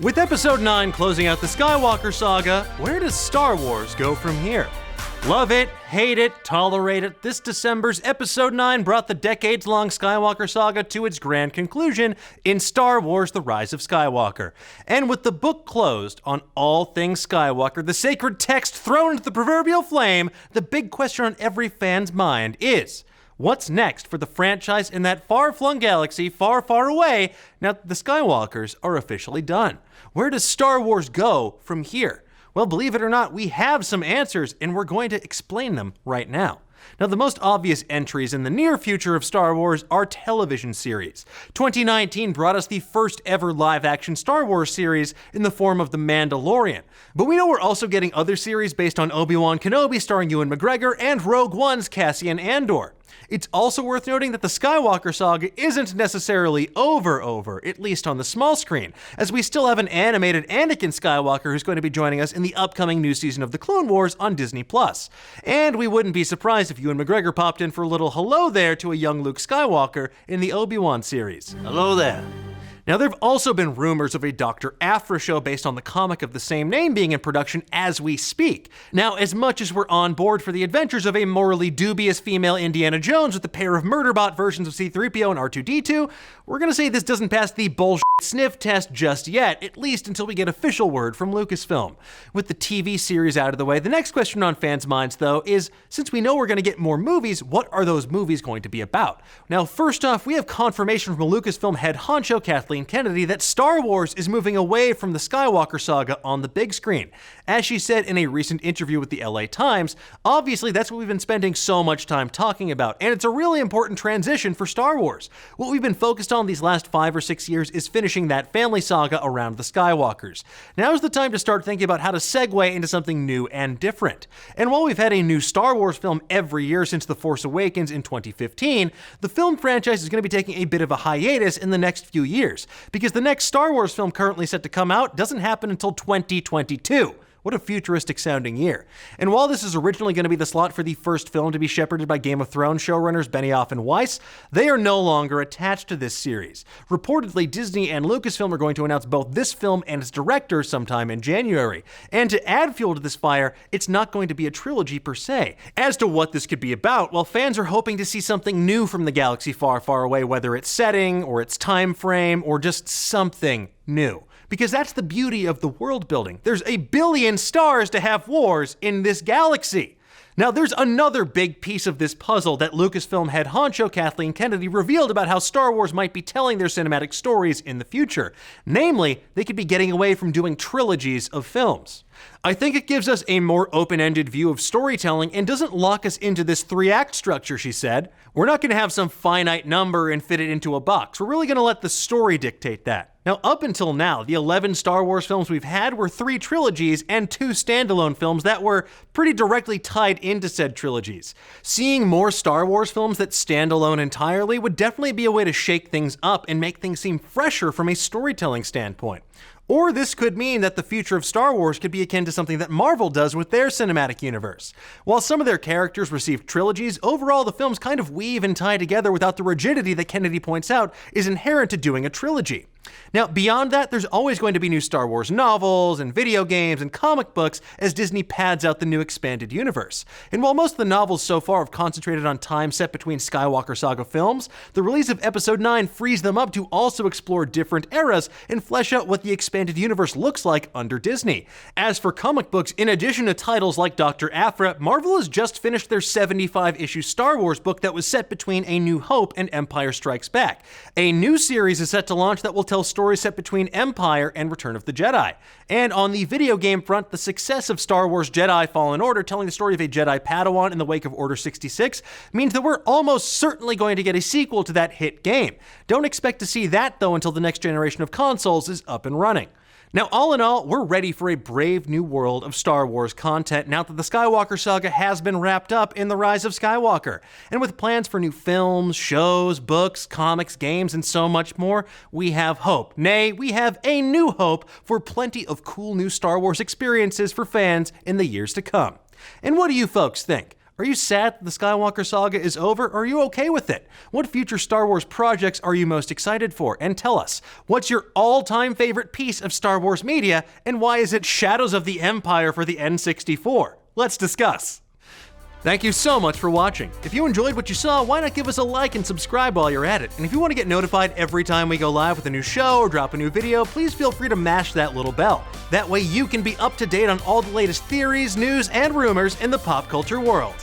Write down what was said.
With Episode 9 closing out the Skywalker Saga, where does Star Wars go from here? Love it, hate it, tolerate it, this December's Episode 9 brought the decades-long Skywalker Saga to its grand conclusion in Star Wars The Rise of Skywalker. And with the book closed on all things Skywalker, the sacred text thrown into the proverbial flame, the big question on every fan's mind is, what's next for the franchise in that far-flung galaxy far, far away now that the Skywalkers are officially done? Where does Star Wars go from here? Well, believe it or not, we have some answers, and we're going to explain them right now. Now, the most obvious entries in the near future of Star Wars are television series. 2019 brought us the first ever live-action Star Wars series in the form of The Mandalorian. But we know we're also getting other series based on Obi-Wan Kenobi starring Ewan McGregor and Rogue One's Cassian Andor. It's also worth noting that the Skywalker Saga isn't necessarily over, at least on the small screen, as we still have an animated Anakin Skywalker who's going to be joining us in the upcoming new season of The Clone Wars on Disney+. And we wouldn't be surprised if Ewan McGregor popped in for a little hello there to a young Luke Skywalker in the Obi-Wan series. Hello there. Now, there have also been rumors of a Dr. Aphra show based on the comic of the same name being in production as we speak. Now, as much as we're on board for the adventures of a morally dubious female Indiana Jones with a pair of murderbot versions of C-3PO and R2-D2, we're gonna say this doesn't pass the bullshit sniff test just yet, at least until we get official word from Lucasfilm. With the TV series out of the way, the next question on fans' minds, though, is since we know we're gonna get more movies, what are those movies going to be about? Now, first off, we have confirmation from a Lucasfilm head honcho, Kathleen Kennedy, that Star Wars is moving away from the Skywalker Saga on the big screen. As she said in a recent interview with the LA Times, obviously that's what we've been spending so much time talking about, and it's a really important transition for Star Wars. What we've been focused on these last 5 or 6 years is finishing that family saga around the Skywalkers. Now's the time to start thinking about how to segue into something new and different. And while we've had a new Star Wars film every year since The Force Awakens in 2015, the film franchise is going to be taking a bit of a hiatus in the next few years, because the next Star Wars film currently set to come out doesn't happen until 2022. What a futuristic sounding year. And while this is originally going to be the slot for the first film to be shepherded by Game of Thrones showrunners Benioff and Weiss, they are no longer attached to this series. Reportedly, Disney and Lucasfilm are going to announce both this film and its director sometime in January. And to add fuel to this fire, it's not going to be a trilogy per se. As to what this could be about, well, fans are hoping to see something new from the galaxy far, far away, whether it's setting, or its time frame, or just something new. Because that's the beauty of the world building. There's a billion stars to have wars in this galaxy. Now, there's another big piece of this puzzle that Lucasfilm head honcho Kathleen Kennedy revealed about how Star Wars might be telling their cinematic stories in the future. Namely, they could be getting away from doing trilogies of films. I think it gives us a more open-ended view of storytelling and doesn't lock us into this 3-act structure, she said. We're not going to have some finite number and fit it into a box. We're really going to let the story dictate that. Now, up until now, the 11 Star Wars films we've had were 3 trilogies and 2 standalone films that were pretty directly tied into said trilogies. Seeing more Star Wars films that stand alone entirely would definitely be a way to shake things up and make things seem fresher from a storytelling standpoint. Or this could mean that the future of Star Wars could be akin to something that Marvel does with their cinematic universe. While some of their characters receive trilogies, overall the films kind of weave and tie together without the rigidity that Kennedy points out is inherent to doing a trilogy. Now, beyond that, there's always going to be new Star Wars novels and video games and comic books as Disney pads out the new expanded universe. And while most of the novels so far have concentrated on time set between Skywalker Saga films, the release of Episode 9 frees them up to also explore different eras and flesh out what the expanded universe looks like under Disney. As for comic books, in addition to titles like Dr. Aphra, Marvel has just finished their 75-issue Star Wars book that was set between A New Hope and Empire Strikes Back. A new series is set to launch that will tell stories set between Empire and Return of the Jedi. And on the video game front, the success of Star Wars Jedi Fallen Order, telling the story of a Jedi Padawan in the wake of Order 66, means that we're almost certainly going to get a sequel to that hit game. Don't expect to see that, though, until the next generation of consoles is up and running. Now, all in all, we're ready for a brave new world of Star Wars content now that the Skywalker Saga has been wrapped up in The Rise of Skywalker. And with plans for new films, shows, books, comics, games, and so much more, we have hope. Nay, we have a new hope for plenty of cool new Star Wars experiences for fans in the years to come. And what do you folks think? Are you sad that the Skywalker Saga is over, or are you okay with it? What future Star Wars projects are you most excited for? And tell us, what's your all-time favorite piece of Star Wars media, and why is it Shadows of the Empire for the N64? Let's discuss. Thank you so much for watching. If you enjoyed what you saw, why not give us a like and subscribe while you're at it? And if you want to get notified every time we go live with a new show or drop a new video, please feel free to mash that little bell. That way you can be up to date on all the latest theories, news, and rumors in the pop culture world.